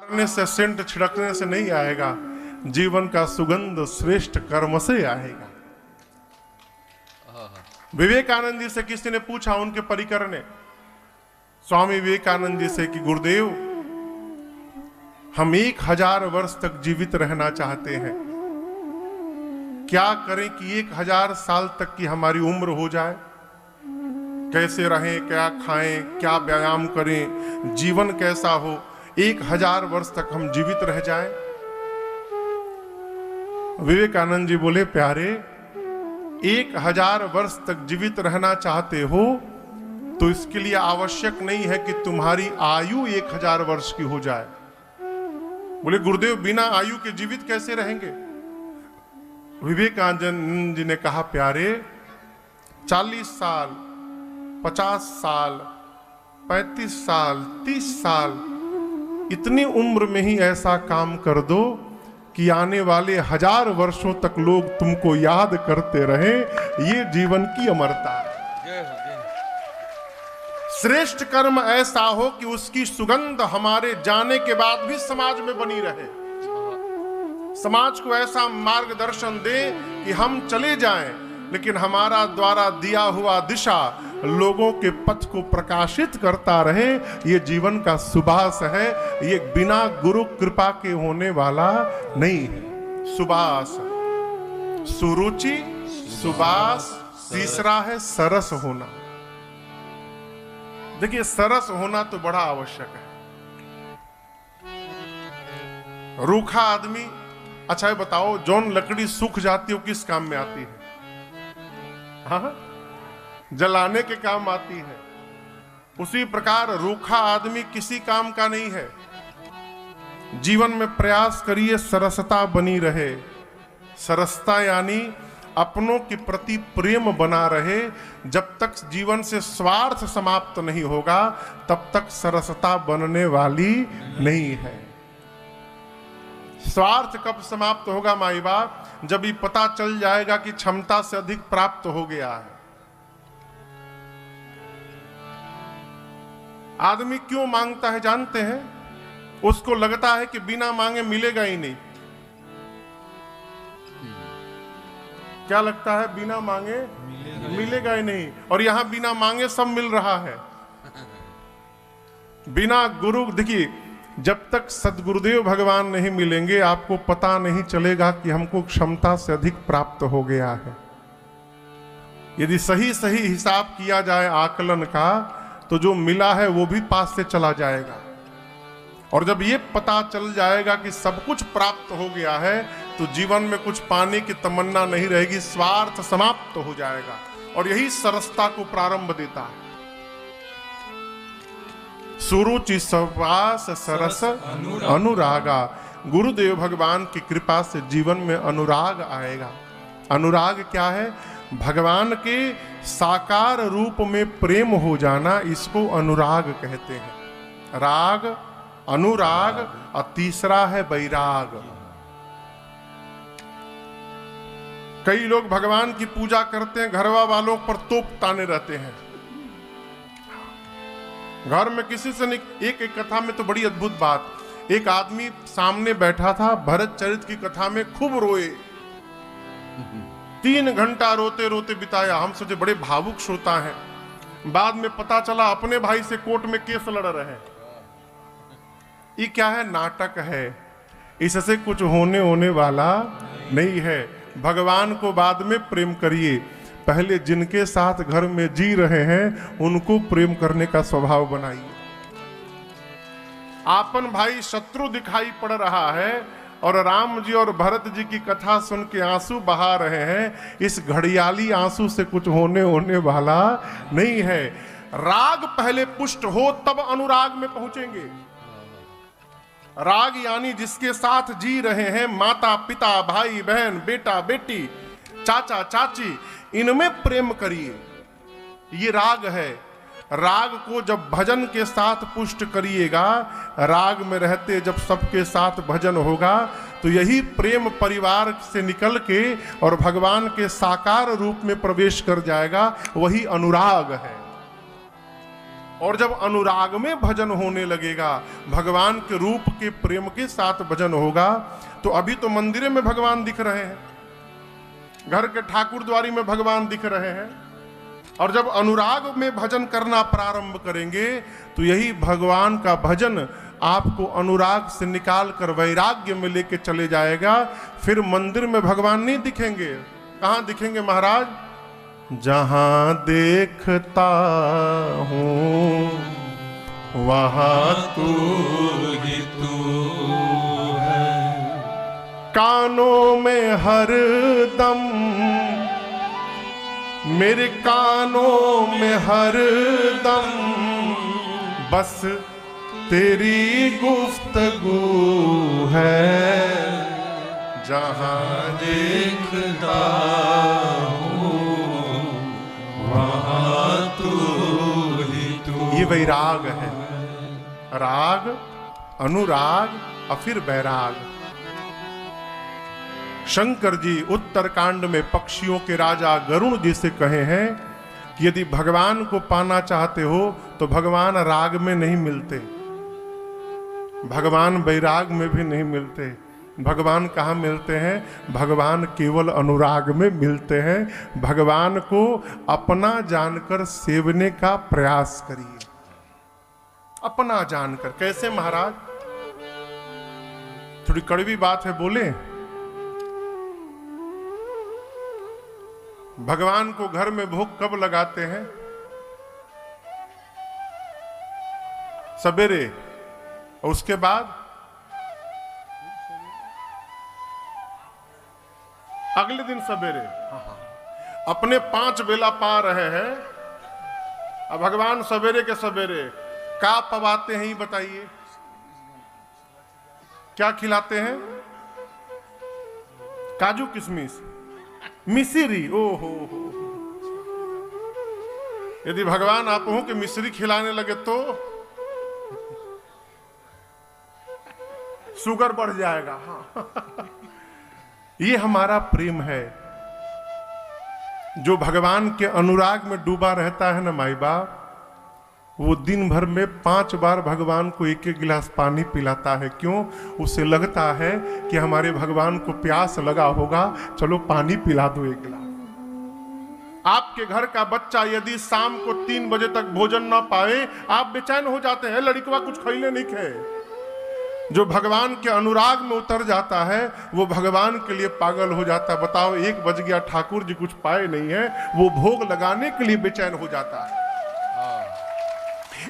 करने से, सेंट छिड़कने से नहीं आएगा, जीवन का सुगंध श्रेष्ठ कर्म से आएगा। विवेकानंद जी से किसी ने पूछा, उनके परिकर ने स्वामी विवेकानंद जी से कि गुरुदेव, हम 1000 वर्ष तक जीवित रहना चाहते हैं, क्या करें कि 1000 साल तक की हमारी उम्र हो जाए? कैसे रहें, क्या खाएं, क्या व्यायाम करें, जीवन कैसा हो, 1000 वर्ष तक हम जीवित रह जाएं? विवेकानंद जी बोले, प्यारे, 1000 वर्ष तक जीवित रहना चाहते हो तो इसके लिए आवश्यक नहीं है कि तुम्हारी आयु 1000 वर्ष की हो जाए। बोले, गुरुदेव, बिना आयु के जीवित कैसे रहेंगे? विवेकानंद जी ने कहा, प्यारे, 40 साल, 50 साल, 35 साल, 30 साल, इतनी उम्र में ही ऐसा काम कर दो कि आने वाले 1000 वर्षों तक लोग तुमको याद करते रहे। ये जीवन की अमरता है। श्रेष्ठ कर्म ऐसा हो कि उसकी सुगंध हमारे जाने के बाद भी समाज में बनी रहे, समाज को ऐसा मार्गदर्शन दे कि हम चले जाएं लेकिन हमारा द्वारा दिया हुआ दिशा लोगों के पथ को प्रकाशित करता रहे। ये जीवन का सुबास है, ये बिना गुरु कृपा के होने वाला नहीं है। सुबास, सुरुचि, सुबास, तीसरा है सरस होना। देखिए, सरस होना तो बड़ा आवश्यक है। रूखा आदमी, अच्छा बताओ, जौन लकड़ी सूख जाती है किस काम में आती है? हाँ, जलाने के काम आती है। उसी प्रकार रूखा आदमी किसी काम का नहीं है। जीवन में प्रयास करिए सरसता बनी रहे। सरसता यानी अपनों के प्रति प्रेम बना रहे। जब तक जीवन से स्वार्थ समाप्त नहीं होगा तब तक सरसता बनने वाली नहीं है। स्वार्थ कब समाप्त होगा माई बाप? जब ये पता चल जाएगा कि क्षमता से अधिक प्राप्त हो गया है। आदमी क्यों मांगता है जानते हैं? उसको लगता है कि बिना मांगे मिलेगा ही नहीं। क्या लगता है? बिना मांगे मिलेगा ही नहीं। और यहां बिना मांगे सब मिल रहा है। बिना गुरु, देखिए, जब तक सदगुरुदेव भगवान नहीं मिलेंगे आपको पता नहीं चलेगा कि हमको क्षमता से अधिक प्राप्त हो गया है। यदि सही सही हिसाब किया जाए आकलन का तो जो मिला है वो भी पास से चला जाएगा। और जब ये पता चल जाएगा कि सब कुछ प्राप्त हो गया है तो जीवन में कुछ पाने की तमन्ना नहीं रहेगी, स्वार्थ समाप्त हो जाएगा। और यही सरसता को प्रारंभ देता है। सुरुचि, सुबास, सरस, अनुरागा। गुरुदेव भगवान की कृपा से जीवन में अनुराग आएगा। अनुराग क्या है? भगवान के साकार रूप में प्रेम हो जाना, इसको अनुराग कहते हैं। राग, अनुराग, और तीसरा है वैराग। कई लोग भगवान की पूजा करते हैं, घरवा वालों पर तोप ताने रहते हैं। घर में किसी से नहीं। एक कथा में तो बड़ी अद्भुत बात, एक आदमी सामने बैठा था, भरत चरित की कथा में खूब रोए। 3 घंटा रोते रोते बिताया। हम सोचे बड़े भावुक श्रोता हैं। बाद में पता चला अपने भाई से कोर्ट में केस लड़ रहे हैं। ये क्या है? नाटक है। इससे कुछ होने वाला नहीं है। भगवान को बाद में प्रेम करिए, पहले जिनके साथ घर में जी रहे हैं उनको प्रेम करने का स्वभाव बनाइए। आपन भाई शत्रु दिखाई पड़ रहा है और राम जी और भरत जी की कथा सुन के आंसू बहा रहे हैं। इस घड़ियाली आंसू से कुछ होने वाला नहीं है। राग पहले पुष्ट हो तब अनुराग में पहुंचेंगे। राग यानी जिसके साथ जी रहे हैं, माता पिता, भाई बहन, बेटा बेटी, चाचा चाची, इनमें प्रेम करिए। ये राग है। राग को जब भजन के साथ पुष्ट करिएगा, राग में रहते जब सबके साथ भजन होगा तो यही प्रेम परिवार से निकल के और भगवान के साकार रूप में प्रवेश कर जाएगा। वही अनुराग है। और जब अनुराग में भजन होने लगेगा, भगवान के रूप के प्रेम के साथ भजन होगा, तो अभी तो मंदिर में भगवान दिख रहे हैं, घर के ठाकुर द्वारी में भगवान दिख रहे हैं, और जब अनुराग में भजन करना प्रारंभ करेंगे तो यही भगवान का भजन आपको अनुराग से निकाल कर वैराग्य में लेके चले जाएगा। फिर मंदिर में भगवान नहीं दिखेंगे, कहां दिखेंगे महाराज? जहां देखता हूं वहां तू ही तू है, कानों में हर दम, मेरे कानों में हर दम बस तेरी गुफ्तगू है, जहां देखता हूँ वहां तू ही तू। ये वैराग है, राग, अनुराग और फिर वैराग। शंकर जी उत्तरकांड में पक्षियों के राजा गरुण जी से कहे हैं कि यदि भगवान को पाना चाहते हो तो भगवान राग में नहीं मिलते, भगवान वैराग में भी नहीं मिलते। भगवान कहाँ मिलते हैं? भगवान केवल अनुराग में मिलते हैं। भगवान को अपना जानकर सेवने का प्रयास करिए, अपना जानकर। कैसे महाराज? थोड़ी कड़वी बात है, बोले। भगवान को घर में भोग कब लगाते हैं? सवेरे, और उसके बाद अगले दिन सवेरे। अपने 5 बेला पा रहे हैं, अब भगवान सवेरे के सवेरे का पवाते हैं, ही बताइए। क्या खिलाते हैं? काजू किशमिश, मिश्री। ओहो, यदि भगवान आप हो कि मिश्री खिलाने लगे तो शुगर बढ़ जाएगा। हाँ। ये हमारा प्रेम है जो भगवान के अनुराग में डूबा रहता है ना माई बाप, वो दिन भर में 5 बार भगवान को 1-1 गिलास पानी पिलाता है। क्यों? उसे लगता है कि हमारे भगवान को प्यास लगा होगा, चलो पानी पिला दो 1 गिलास। आपके घर का बच्चा यदि शाम को 3 बजे तक भोजन ना पाए, आप बेचैन हो जाते हैं, लड़कवा कुछ खैले नहीं खे। जो भगवान के अनुराग में उतर जाता है वो भगवान के लिए पागल हो जाता है। बताओ, 1 बज गया, ठाकुर जी कुछ पाए नहीं है, वो भोग लगाने के लिए बेचैन हो जाता है।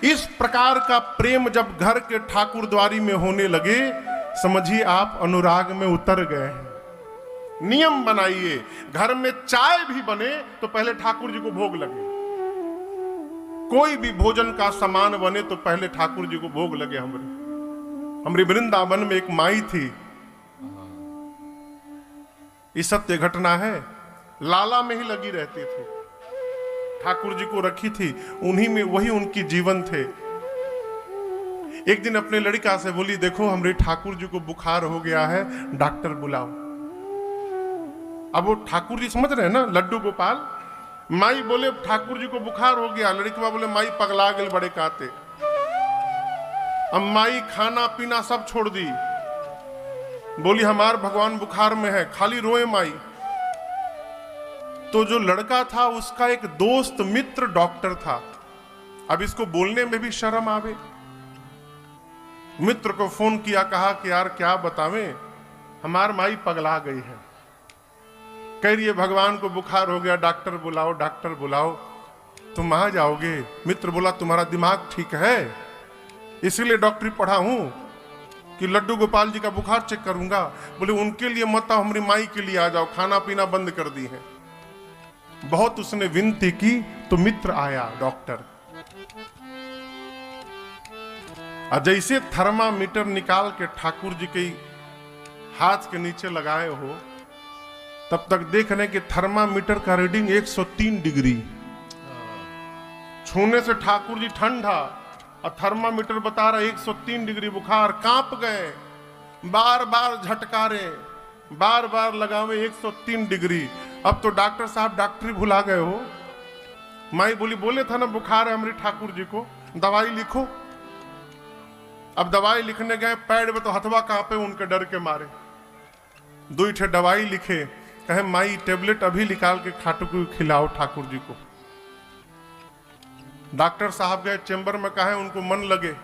इस प्रकार का प्रेम जब घर के ठाकुर द्वारी में होने लगे, समझिए आप अनुराग में उतर गए हैं। नियम बनाइए, घर में चाय भी बने तो पहले ठाकुर जी को भोग लगे, कोई भी भोजन का सामान बने तो पहले ठाकुर जी को भोग लगे। हमारे वृंदावन में एक माई थी, ये सत्य घटना है, लाला में ही लगी रहती थी, ठाकुर जी को रखी थी, उन्हीं में, वही उनकी जीवन थे। एक दिन अपने लड़का से बोली, देखो हमारे ठाकुर जी को बुखार हो गया है, डॉक्टर बुलाओ। अब वो ठाकुर जी समझ रहे हैं ना, लड्डू गोपाल। माई बोले ठाकुर जी को बुखार हो गया, लड़का बोले माई पगला गए बड़े काते। अब माई खाना पीना सब छोड़ दी, बोली हमार भगवान बुखार में है, खाली रोए माई। तो जो लड़का था उसका एक दोस्त मित्र डॉक्टर था। अब इसको बोलने में भी शर्म आवे। मित्र को फोन किया, कहा कि यार क्या बतावें, हमार माई पगला गई है, कह रही है भगवान को बुखार हो गया, डॉक्टर बुलाओ, डॉक्टर बुलाओ। तुम आ जाओगे? मित्र बोला तुम्हारा दिमाग ठीक है, इसीलिए डॉक्टरी पढ़ा हूं कि लड्डू गोपाल जी का बुखार चेक करूंगा। बोले उनके लिए मत आओ, हमारी माई के लिए आ जाओ, खाना पीना बंद कर दी है। बहुत उसने विनती की तो मित्र आया डॉक्टर। जैसे थर्मामीटर निकाल के ठाकुर जी के हाथ के नीचे लगाए हो, तब तक देख रहे कि थर्मामीटर का रीडिंग 103 डिग्री। छूने से ठाकुर जी ठंडा और थर्मामीटर बता रहा 103 डिग्री बुखार। कांप गए, बार बार झटकारे, बार बार लगावे 103 डिग्री। अब तो डॉक्टर साहब डॉक्टरी भुला गए हो। माई बोली बोले था ना बुखार है हमारे ठाकुर जी को। दवाई लिखो। अब दवाई लिखने गए, पैड में तो हथवा कांपे उनके डर के मारे। 2 ठे दवाई लिखे, कहे माई टेबलेट अभी निकाल के खाटू को खिलाओ ठाकुर जी को। डॉक्टर साहब गए चेंबर में, कहे उनको मन लगे।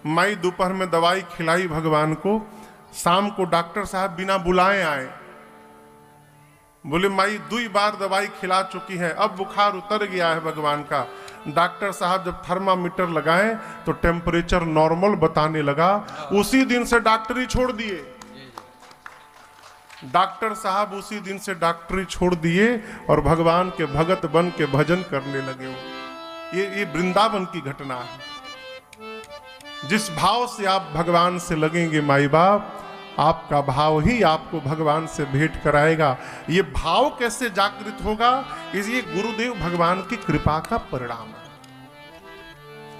माई दोपहर में दवाई खिलाई भगवान को। शाम को डॉक्टर साहब बिना बुलाए आए, बोले माई 2 बार दवाई खिला चुकी है, अब बुखार उतर गया है भगवान का। डॉक्टर साहब जब थर्मामीटर लगाए तो टेम्परेचर नॉर्मल बताने लगा। उसी दिन से डॉक्टरी छोड़ दिए। डॉक्टर साहब उसी दिन से डॉक्टरी छोड़ दिए और भगवान के भगत बन के भजन करने लगे। ये वृंदावन की घटना है। जिस भाव से आप भगवान से लगेंगे माई बाप, आपका भाव ही आपको भगवान से भेंट कराएगा। ये भाव कैसे जागृत होगा? इसलिए गुरुदेव भगवान की कृपा का परिणाम है।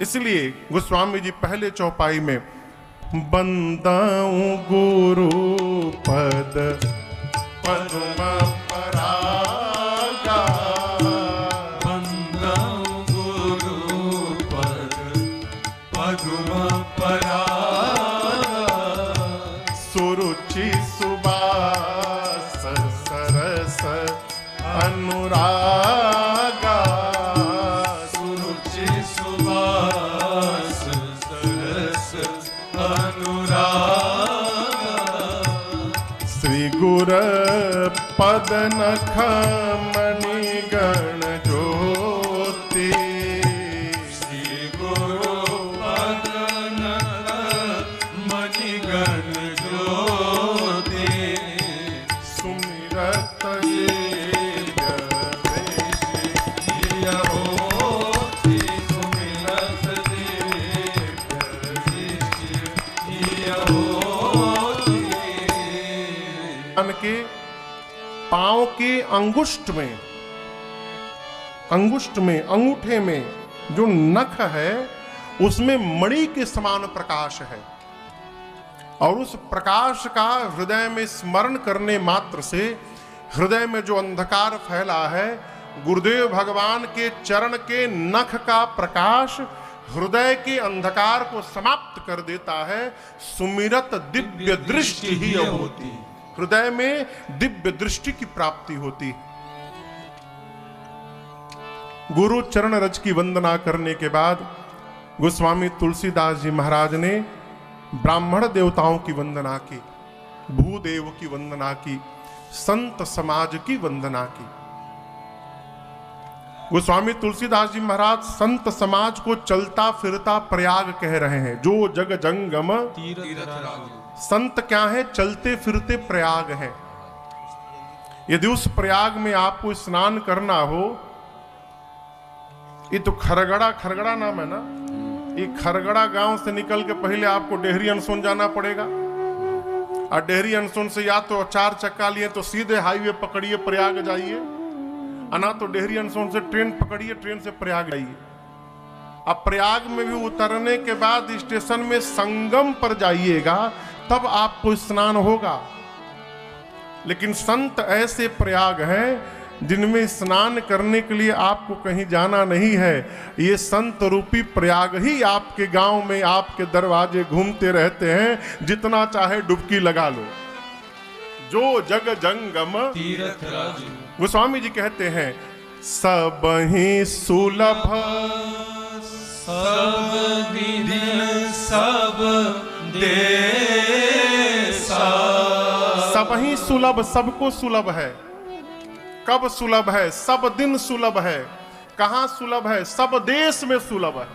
इसलिए गोस्वामी जी पहले चौपाई में बंदाऊं गुरु पद पद्म परागा, बंदाऊं गुरु पद पद्म परागा, सुरुचि सुबास सरस अनुरागा, सुरुचि सुबास सरस अनुरागा, श्री गुर पद नख मणि गण ज्योति, श्री गुरु पद नख मणि गण ज्योति, सुमिरत दिया होती, सुमिरत दिया होती। के पांव के अंगुष्ठ में अंगूठे में जो नख है उसमें मणि के समान प्रकाश है, और उस प्रकाश का हृदय में स्मरण करने मात्र से हृदय में जो अंधकार फैला है, गुरुदेव भगवान के चरण के नख का प्रकाश हृदय के अंधकार को समाप्त कर देता है। सुमिरत दिव्य दृष्टि ही होती, हृदय में दिव्य दृष्टि की प्राप्ति होती। गुरु चरण रज की वंदना करने के बाद गोस्वामी तुलसीदास जी महाराज ने ब्राह्मण देवताओं की वंदना की, भूदेव की वंदना की, संत समाज की वंदना की। गोस्वामी तुलसीदास जी महाराज संत समाज को चलता फिरता प्रयाग कह रहे हैं। जो जग जंगम संत क्या है? चलते फिरते प्रयाग है। यदि उस प्रयाग में आपको स्नान करना हो, ये तो खरगड़ा नाम है ना, ये खरगड़ा गांव से निकल के पहले आपको डेहरी अनसोन जाना पड़ेगा, और डेहरी अनसोन से या तो 4 चक्का लिए तो सीधे हाईवे पकड़िए प्रयाग जाइए, ना तो डेहरी अनसोन से ट्रेन पकड़िए, ट्रेन से प्रयाग जाइए। अब प्रयाग में भी उतरने के बाद स्टेशन में संगम पर जाइएगा, तब आपको स्नान होगा। लेकिन संत ऐसे प्रयाग हैं जिनमें स्नान करने के लिए आपको कहीं जाना नहीं है। ये संत रूपी प्रयाग ही आपके गांव में आपके दरवाजे घूमते रहते हैं, जितना चाहे डुबकी लगा लो। जो जग जंगम तीर्थ राजू, गोस्वामी जी कहते हैं सब ही सुलभ सब दिन सब देसा, सब ही सुलभ, सबको सुलभ है। कब सुलभ है? सब दिन सुलभ है। कहां सुलभ है? सब देश में सुलभ है।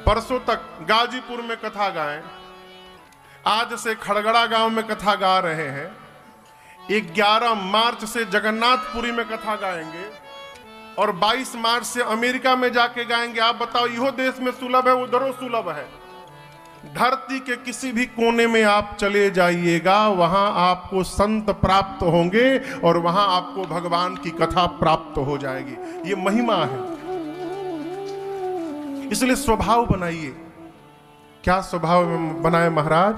परसों तक गाजीपुर में कथा गाएं, आज से खड़गड़ा गांव में कथा गा रहे हैं, 11 मार्च से जगन्नाथपुरी में कथा गाएंगे, और 22 मार्च से अमेरिका में जाके गाएंगे। आप बताओ, इहो देश में सुलभ है, उधरों सुलभ है। धरती के किसी भी कोने में आप चले जाइएगा, वहां आपको संत प्राप्त होंगे और वहां आपको भगवान की कथा प्राप्त हो जाएगी। ये महिमा है। इसलिए स्वभाव बनाइए। क्या स्वभाव बनाए महाराज?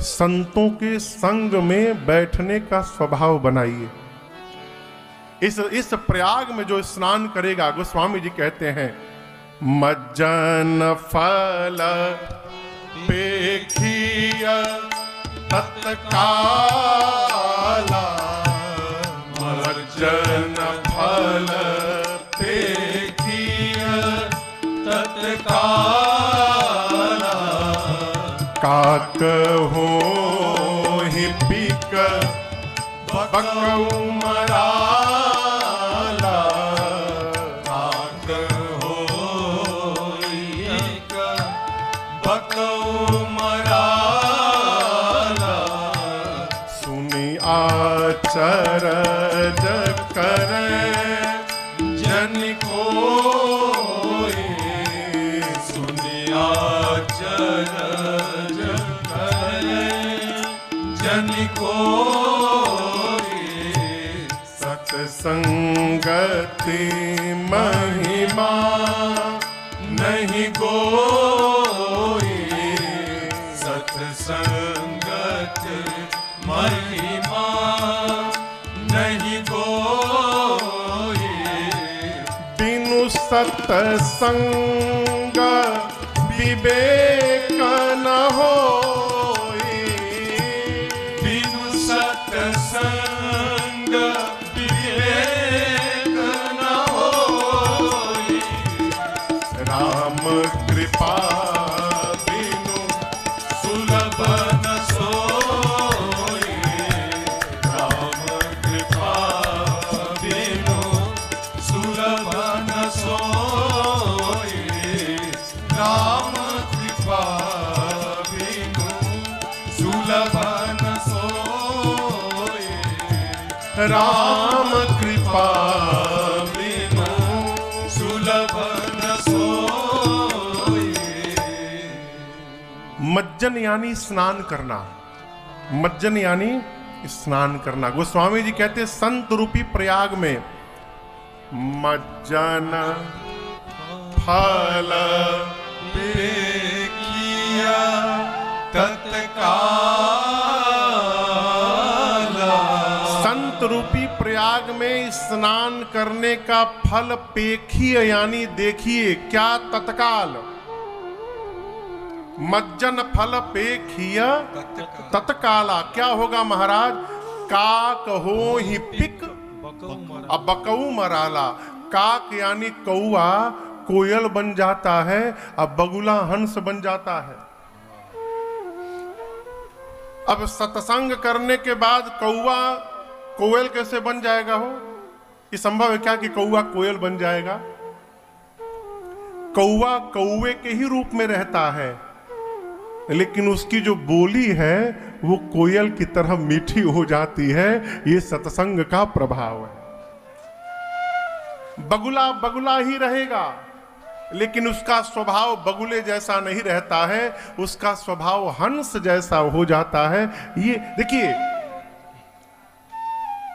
संतों के संग में बैठने का स्वभाव बनाइए। इस प्रयाग में जो स्नान करेगा, गोस्वामी जी कहते हैं मज्जन फल पेखिय तत्काला, मज्जन फल पेखिय तत्काला, काक हो ही पिक बकऊ मराला, काक होइक बकऊ मराला, सुनि आचरज कर जन कोई, सुनिया चरज करे जन कोई, सत्संगति महिमा नहीं कोई, सत्संगत महिमा नहीं कोई, बिनु सत्संग विवेक न होई, बिनु सत्संग विवेक न होई, राम कृपा बिनु सुलभ न सोई, राम कृपा बिनु सुलभ न सोई, राम कृपा बिनु सुलभ न सोई, राम कृपा बिनु सुलभ न सोई। मज्जन यानी स्नान करना, मज्जन यानी स्नान करना। गोस्वामी जी कहते संत रूपी प्रयाग में मज्जन फल पेखिया तत्काला, संत रूपी प्रयाग में स्नान करने का फल पेखिए यानी देखिए क्या तत्काल। मज्जन फल पेखिय तत्काला क्या होगा महाराज? काक हो ही पिक अब बकऊ मराला। काक यानी कौआ कोयल बन जाता है, अब बगुला हंस बन जाता है। अब सत्संग करने के बाद कौआ कोयल कैसे बन जाएगा? हो ये संभव है क्या कि कौआ कोयल बन जाएगा? कौआ कौवे के ही रूप में रहता है, लेकिन उसकी जो बोली है वो कोयल की तरह मीठी हो जाती है। ये सत्संग का प्रभाव है। बगुला बगुला ही रहेगा, लेकिन उसका स्वभाव बगुले जैसा नहीं रहता है, उसका स्वभाव हंस जैसा हो जाता है। ये देखिए,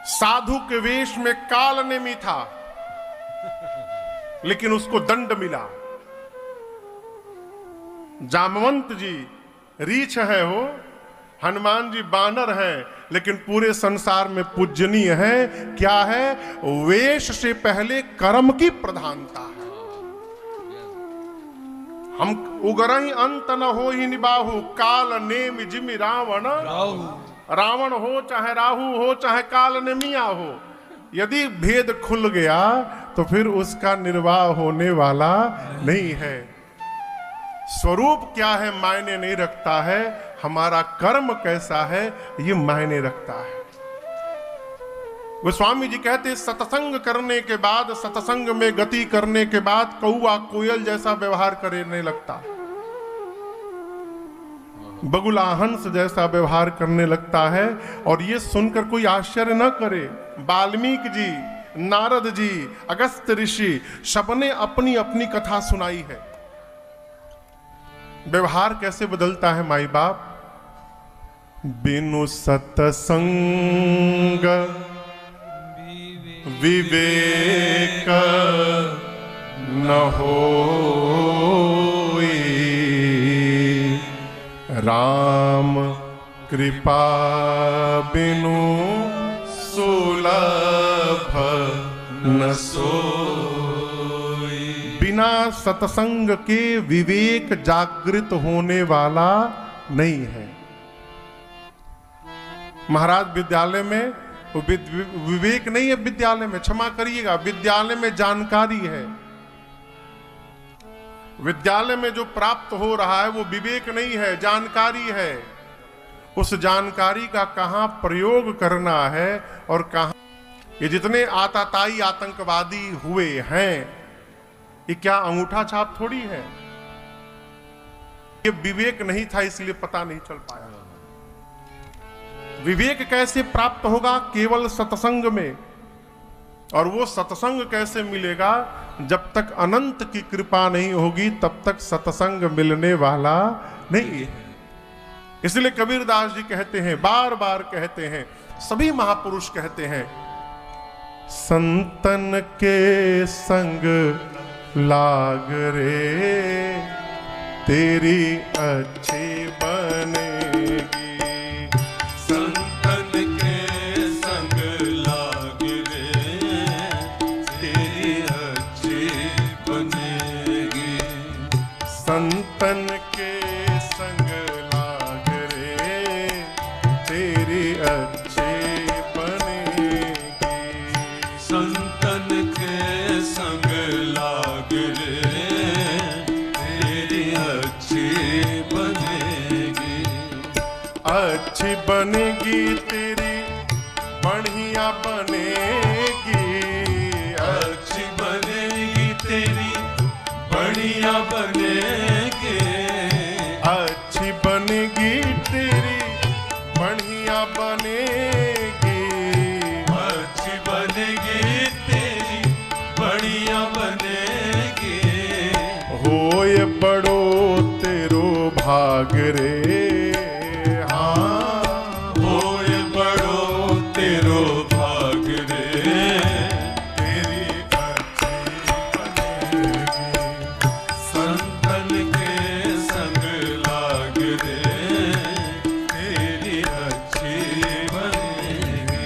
साधु के वेश में काल नेमी था, लेकिन उसको दंड मिला। जामवंत जी रीछ है, हो हनुमान जी बानर है, लेकिन पूरे संसार में पूजनीय है। क्या है? वेश से पहले कर्म की प्रधानता है। हम उगरही अंत न हो ही निबाहु, काल नेम जिमि रावण। रावण हो चाहे राहु हो चाहे काल नेमिया हो, यदि भेद खुल गया तो फिर उसका निर्वाह होने वाला नहीं है। स्वरूप क्या है मायने नहीं रखता है, हमारा कर्म कैसा है ये मायने रखता है। गोस्वामी जी कहते सत्संग करने के बाद, सत्संग में गति करने के बाद कौआ कोयल जैसा व्यवहार करने लगता, बगुला हंस जैसा व्यवहार करने लगता है। और ये सुनकर कोई आश्चर्य न करे, वाल्मीकि जी, नारद जी, अगस्त्य ऋषि सबने अपनी अपनी कथा सुनाई है। व्यवहार कैसे बदलता है माई बाप? बिनु सत्संग विवेक न होई, राम कृपा बिनु सुलभ न सोई। बिना सत्संग के विवेक जागृत होने वाला नहीं है। महाराज विद्यालय में विवेक नहीं है, विद्यालय में, क्षमा करिएगा, विद्यालय में जानकारी है। विद्यालय में जो प्राप्त हो रहा है वो विवेक नहीं है, जानकारी है। उस जानकारी का कहां प्रयोग करना है और कहां, ये जितने आताताई आतंकवादी हुए हैं, ये क्या अंगूठा छाप थोड़ी है। ये विवेक नहीं था, इसलिए पता नहीं चल पाया। विवेक कैसे प्राप्त होगा? केवल सत्संग में। और वो सत्संग कैसे मिलेगा? जब तक अनंत की कृपा नहीं होगी तब तक सत्संग मिलने वाला नहीं है। इसलिए कबीरदास जी कहते हैं, बार बार कहते हैं, सभी महापुरुष कहते हैं, संतन के संग लाग रे तेरी अच्छी बनेगी। संतन के संग लाग रे तेरी अच्छी बनेगी। संतन के संग लाग रे तेरी अच्छी बनेगी। संतन के संग लाग रे तेरी अच्छी बनेगी। अच्छी बनेगी तेरी बढ़िया बनेगी। अच्छी बनेगी तेरी बढ़िया बनेगी। अच्छी बनेगी तेरी बढ़िया बनेगी। अच्छी बनेगी तेरी बढ़िया बनेगी। होए बड़ो तेरो भाग रे। होए बड़ो तेरो भाग रे तेरी अच्छी बनेगी। संतन के संग लाग रे तेरी अच्छी बनेगी।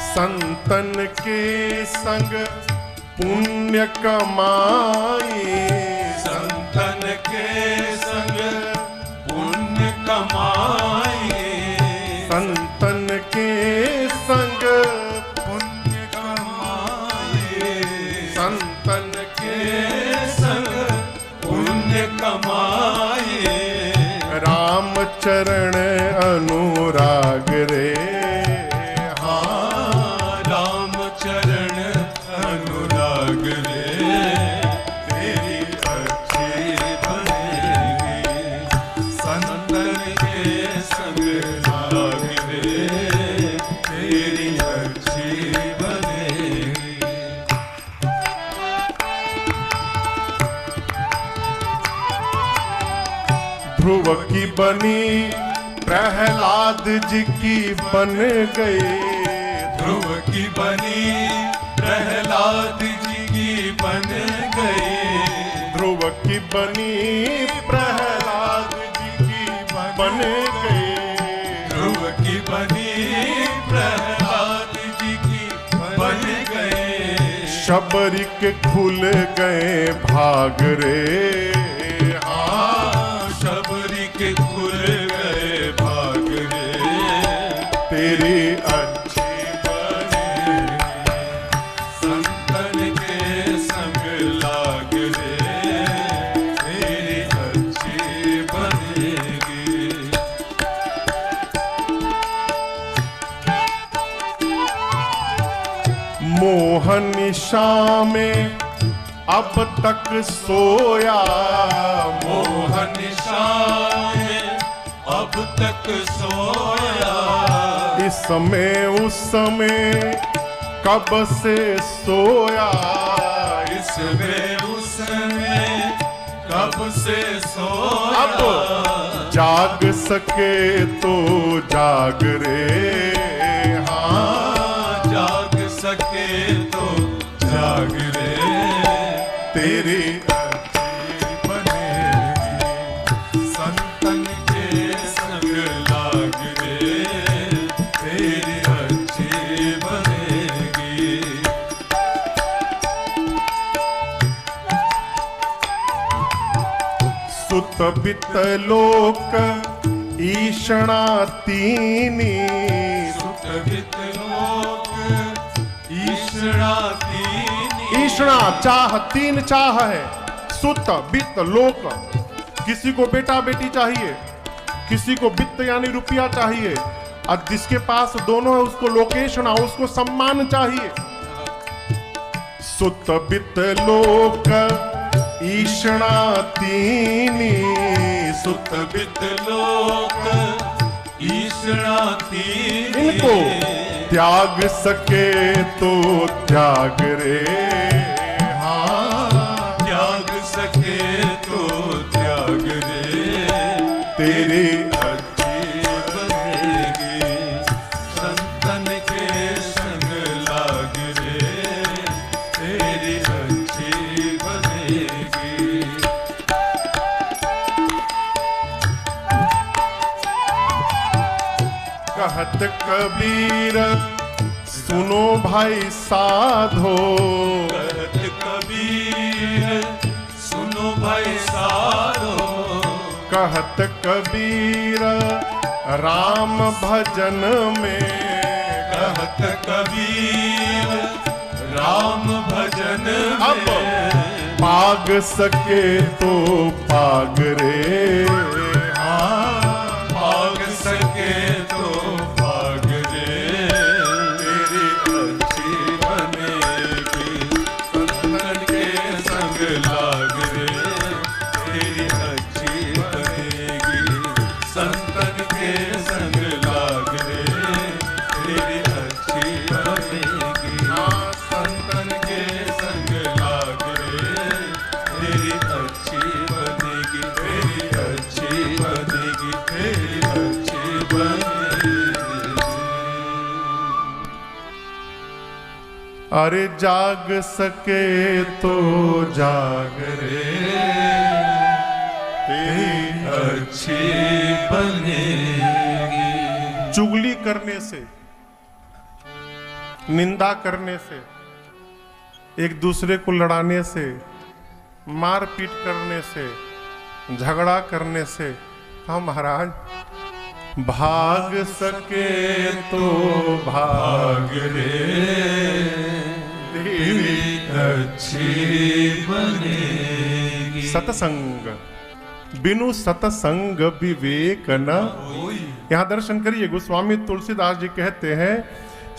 संतन के संग पुण्य कमाए। संतन के संग पुण्य कमाए। संतन के संग पुण्य कमाए। संतन के संग पुण्य कमाए। राम चरण अनुराग रे। राम चरण अनुराग रे तेरी अच्छी बनेगी। संतन के संग लाग रे तेरी अच्छी बनेगी। ध्रुव की बनी प्रहलाद जी की बन गई। ध्रुव की बनी प्रहलाद जी की बन गई। ध्रुव की बनी प्रहलाद जी की बन गई। ध्रुव की बनी प्रहलाद जी की बन गए। शबरी के खुल गए भाग रे। शबरी के खुल गए भाग रे तेरी अच्छी बनेगी। संतन के संग लाग रे तेरी अच्छी बनेगी। मोहन निशा में अब तक सोया। मोहन शाह अब तक सोया। इस समय उस समय कब से सोया। इसमें उसने कब से सोया। अब जाग सके तो जाग रे। जाग सके तो जाग रे तेरी अच्छी बनेगी। संतन के संग लाग रे तेरी अच्छी सुत बित लोक ईषणा तीनी। सुत बित लोक ईषणा तीनी। ईषणा चाह, तीन चाह है। सुत बित लोक, किसी को बेटा बेटी चाहिए, किसी को वित्त यानी रुपया चाहिए, और जिसके पास दोनों है उसको लोकेशना, उसको सम्मान चाहिए। सुत बित लोक ईषणा तीनी। सुत बित लोक ईषणा तीनी। इनको त्याग सके तो त्याग रे, हाँ त्याग सके तो त्याग रे। तेरे अच्छी बनेगी संतन के संग लाग रे। तेरी अच्छी बनेगी। कहत कबीर सुनो भाई साधो। कहत कबीर सुनो भाई साधो। कहत कबीर राम भजन में। कहत कबीर राम भजन अब में। पाग सके तो पाग रे, हाँ पाग सके तो पाग रे। तेरी अच्छी बनेगी संतन के संग लाग रे। तेरी अच्छी बनेगी संतन के संग लाग रे। तेरी अच्छी बनेगी संतन के संग लाग रे। तेरी अच्छी बनेगी। तेरी अच्छी बनेगी। तेरी अच्छी बनेगी। अरे जाग सके तो जाग रे, तेरी अच्छी बनेगी। चुगली करने से, निंदा करने से, एक दूसरे को लड़ाने से, मारपीट करने से, झगड़ा करने से, हाँ महाराज भाग सके तो भाग रे। तेरी अच्छी बनेगी। सतसंग, बिनु सतसंग विवेक न। यहां दर्शन करिए, गोस्वामी तुलसीदास जी कहते हैं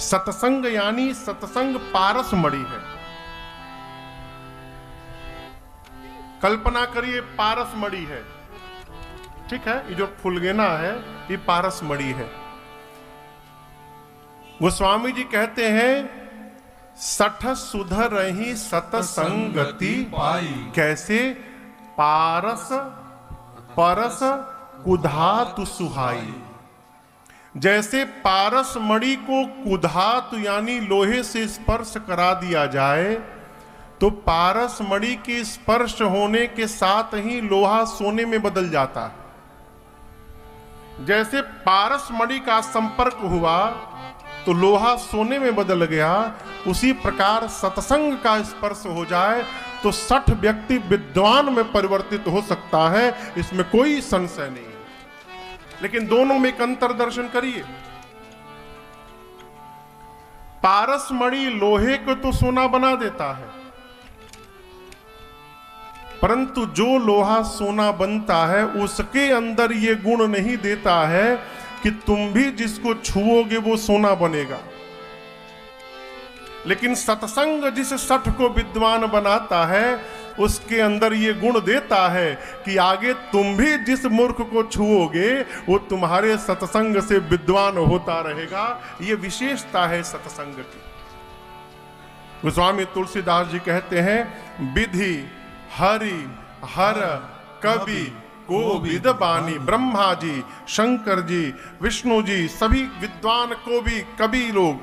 सतसंग यानी सतसंग पारस मणि है। कल्पना करिए पारस मणि है, ठीक है, ये जो फुलगेना है ये पारस मणि है। गोस्वामी जी कहते हैं सठ सुधर रही सतसंगति पाई। कैसे? पारस परस कुधातु सुहाई। जैसे पारस मणि को कुधातु यानी लोहे से स्पर्श करा दिया जाए तो पारस मणि के स्पर्श होने के साथ ही लोहा सोने में बदल जाता है। जैसे पारस मणि का संपर्क हुआ तो लोहा सोने में बदल गया, उसी प्रकार सत्संग का स्पर्श हो जाए तो 60 व्यक्ति विद्वान में परिवर्तित हो सकता है, इसमें कोई संशय नहीं है। लेकिन दोनों में एक अंतर दर्शन करिए। पारस मणि लोहे को तो सोना बना देता है, परंतु जो लोहा सोना बनता है उसके अंदर ये गुण नहीं देता है कि तुम भी जिसको छुओगे वो सोना बनेगा। लेकिन सत्संग जिस सठ को विद्वान बनाता है उसके अंदर ये गुण देता है कि आगे तुम भी जिस मूर्ख को छुओगे वो तुम्हारे सत्संग से विद्वान होता रहेगा। ये विशेषता है सत्संग की। गोस्वामी तुलसीदास जी कहते हैं विधि हरि हर कवि कोविद बानी। ब्रह्मा जी, शंकर जी, विष्णु जी, सभी विद्वान को भी कवि लोग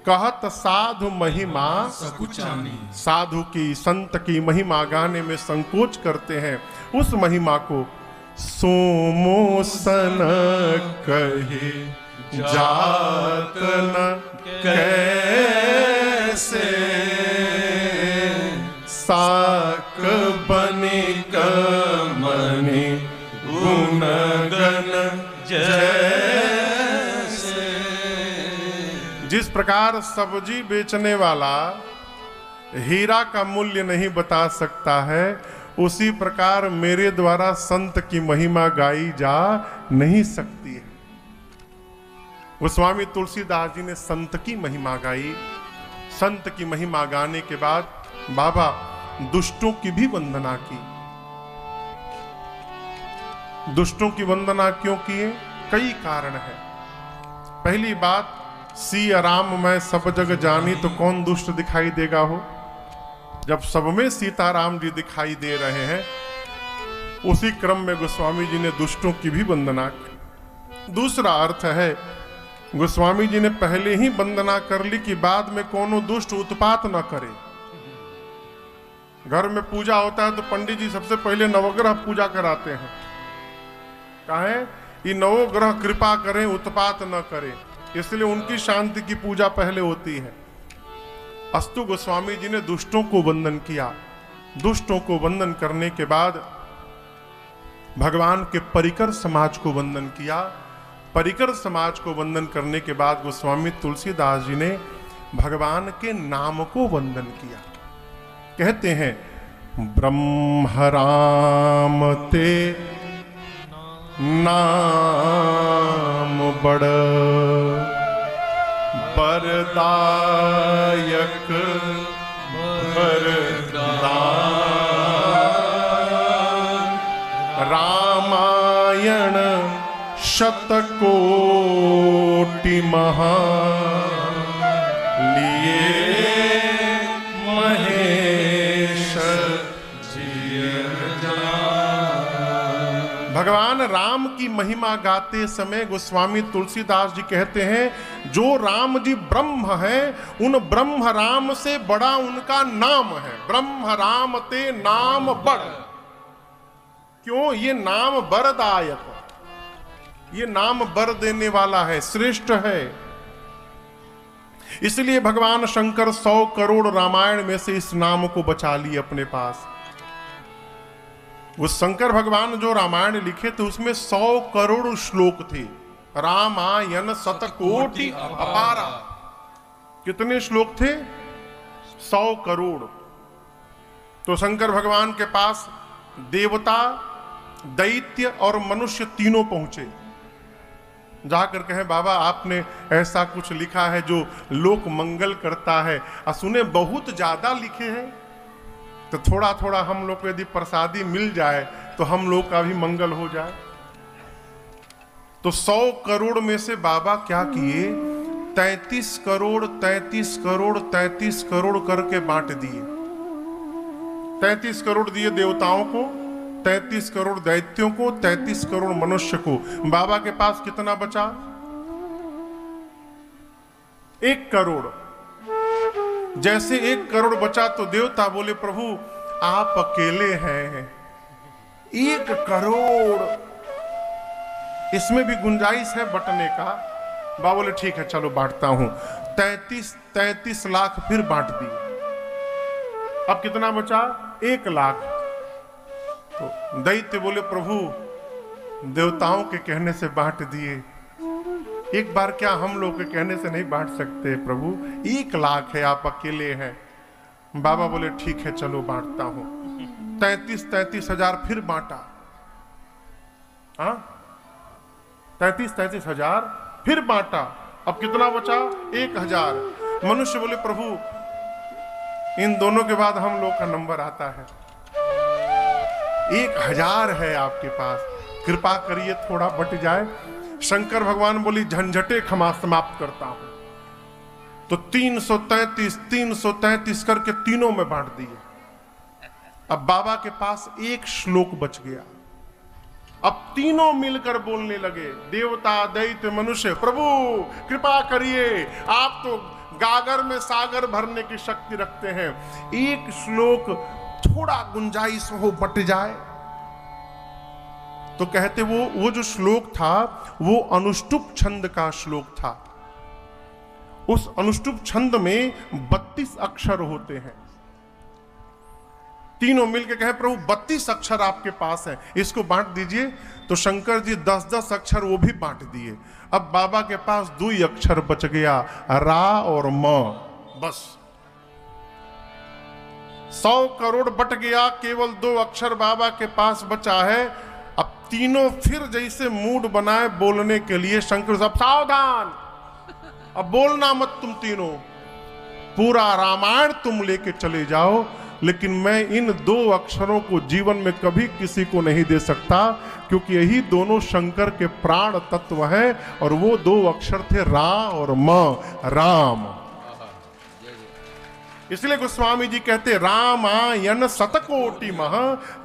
कहत साधु महिमा सकुचानी। साधु की संत की महिमा गाने में संकोच करते हैं। उस महिमा को सोमो सन कहे जात न कैसे साक बनिक मणि जैसे। जिस प्रकार सब्जी बेचने वाला हीरा का मूल्य नहीं बता सकता है, उसी प्रकार मेरे द्वारा संत की महिमा गाई जा नहीं सकती है। गोस्वामी तुलसीदास जी ने संत की महिमा गाई। संत की महिमा गाने के बाद बाबा दुष्टों की भी वंदना की। दुष्टों की वंदना क्यों किए? कई कारण है। पहली बात, सिया राम मैं सब जग जानी, तो कौन दुष्ट दिखाई देगा हो? जब सब में सीताराम जी दिखाई दे रहे हैं, उसी क्रम में गोस्वामी जी ने दुष्टों की भी वंदना की। दूसरा अर्थ है, गोस्वामी जी ने पहले ही वंदना कर ली कि बाद में कोनो दुष्ट उत्पात न करे। घर में पूजा होता है तो पंडित जी सबसे पहले नवग्रह पूजा कराते हैं। काहे? ये नवग्रह कृपा करें, उत्पात न करें, इसलिए उनकी शांति की पूजा पहले होती है। अस्तु गोस्वामी जी ने दुष्टों को वंदन किया। दुष्टों को वंदन करने के बाद भगवान के परिकर समाज को वंदन किया। परिकर समाज को वंदन करने के बाद गोस्वामी तुलसीदास जी ने भगवान के नाम को वंदन किया। कहते हैं, ब्रह्म राम ते नाम बड़ बरदायक वरदान, रामायण शतकोटि महा लिए महेश भगवान राम की महिमा गाते समय गोस्वामी तुलसीदास जी कहते हैं, जो राम जी ब्रह्म है, उन ब्रह्म राम से बड़ा उनका नाम है। ब्रह्म राम ते नाम बड़। क्यों? ये नाम वरदायक, ये नाम वर देने वाला है, श्रेष्ठ है। इसलिए भगवान शंकर 100 करोड़ रामायण में से इस नाम को बचा लिए अपने पास। वो शंकर भगवान जो रामायण लिखे थे उसमें 100 करोड़ श्लोक थे। रामायण शतकोटि अपारा। कितने श्लोक थे? 100 करोड़। तो शंकर भगवान के पास देवता, दैत्य और मनुष्य तीनों पहुंचे। जाकर कहे, बाबा आपने ऐसा कुछ लिखा है जो लोक मंगल करता है। सुने बहुत ज्यादा लिखे हैं, तो थोड़ा थोड़ा हम लोग को यदि प्रसादी मिल जाए तो हम लोग का भी मंगल हो जाए। तो 100 करोड़ में से बाबा क्या किए? 33 करोड़ 33 करोड़ 33 करोड़ करके बांट दिए। 33 करोड़ दिए देवताओं को, 33 करोड़ दैत्यों को, 33 करोड़ मनुष्य को। बाबा के पास कितना बचा? 1 करोड़। जैसे 1 करोड़ बचा तो देवता बोले, प्रभु आप अकेले हैं, 1 करोड़, इसमें भी गुंजाइश है बंटने का। बाबा बोले ठीक है चलो बांटता हूं। 33 लाख फिर बांट दिए। अब कितना बचा? 1 लाख। तो दैत्य बोले, प्रभु देवताओं के कहने से बांट दिए, एक बार क्या हम लोग के कहने से नहीं बांट सकते? प्रभु 1 लाख है, आप अकेले हैं। बाबा बोले ठीक है चलो बांटता हूं। 33 हजार फिर बांटा। 33 हजार फिर बांटा। अब कितना बचा? 1000। मनुष्य बोले, प्रभु इन दोनों के बाद हम लोग का नंबर आता है। 1000 है आपके पास, कृपा करिए थोड़ा बट जाए। शंकर भगवान बोली, झंझटे क्षमा समाप्त करता हूं। तो 333 करके तीनों में बांट दिए। अब बाबा के पास 1 श्लोक बच गया। अब तीनों मिलकर बोलने लगे, देवता दैत्य मनुष्य, प्रभु कृपा करिए, आप तो गागर में सागर भरने की शक्ति रखते हैं, 1 श्लोक थोड़ा गुंजाइश हो बट जाए। तो कहते वो जो श्लोक था वो अनुष्टुप छंद का श्लोक था। उस अनुष्टुप छंद में 32 अक्षर होते हैं। तीनों मिलके कहे प्रभु 32 अक्षर आपके पास है, इसको बांट दीजिए। तो शंकर जी 10-10 अक्षर वो भी बांट दिए। अब बाबा के पास 2 ही अक्षर बच गया, रा और म, बस 100 करोड़ बट गया, केवल 2 अक्षर बाबा के पास बचा है। अब तीनों फिर जैसे मूड बनाए बोलने के लिए। शंकर साहब सावधान, अब बोलना मत तुम तीनों, पूरा रामायण तुम लेके चले जाओ, लेकिन मैं इन 2 अक्षरों को जीवन में कभी किसी को नहीं दे सकता, क्योंकि यही दोनों शंकर के प्राण तत्व हैं। और वो 2 अक्षर थे रा और म, राम। इसलिए गोस्वामी जी कहते रामायण शतकोटि मह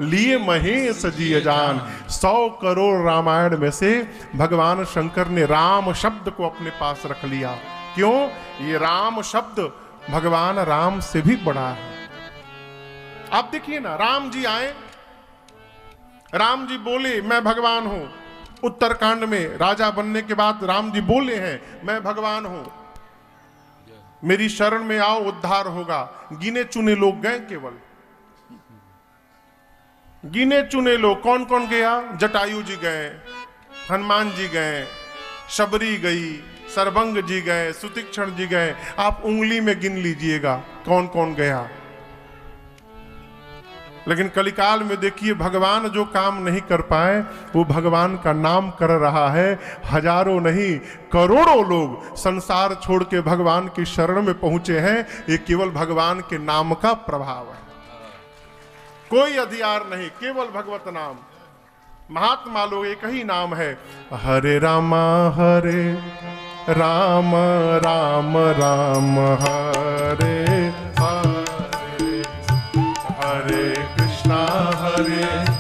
लिए महेश जी जान। 100 करोड़ रामायण में से भगवान शंकर ने राम शब्द को अपने पास रख लिया। क्यों? ये राम शब्द भगवान राम से भी बड़ा है। आप देखिए ना, राम जी आए, राम जी बोले मैं भगवान हूं। उत्तरकांड में राजा बनने के बाद राम जी बोले हैं मैं भगवान हूं, मेरी शरण में आओ उद्धार होगा। गिने चुने लोग गए, केवल गिने चुने लोग। कौन कौन गया? जटायु जी गए, हनुमान जी गए, शबरी गई, सरभंग जी गए, सुतीक्षण जी गए। आप उंगली में गिन लीजिएगा कौन कौन गया। लेकिन कलिकाल में देखिए, भगवान जो काम नहीं कर पाए वो भगवान का नाम कर रहा है। हजारों नहीं करोड़ों लोग संसार छोड़ के भगवान की शरण में पहुंचे हैं। ये केवल भगवान के नाम का प्रभाव है, कोई अधिकार नहीं, केवल भगवत नाम। महात्मा लोग एक ही नाम है, हरे रामा राम राम राम हरे हरे, हरे कृष्णा हरे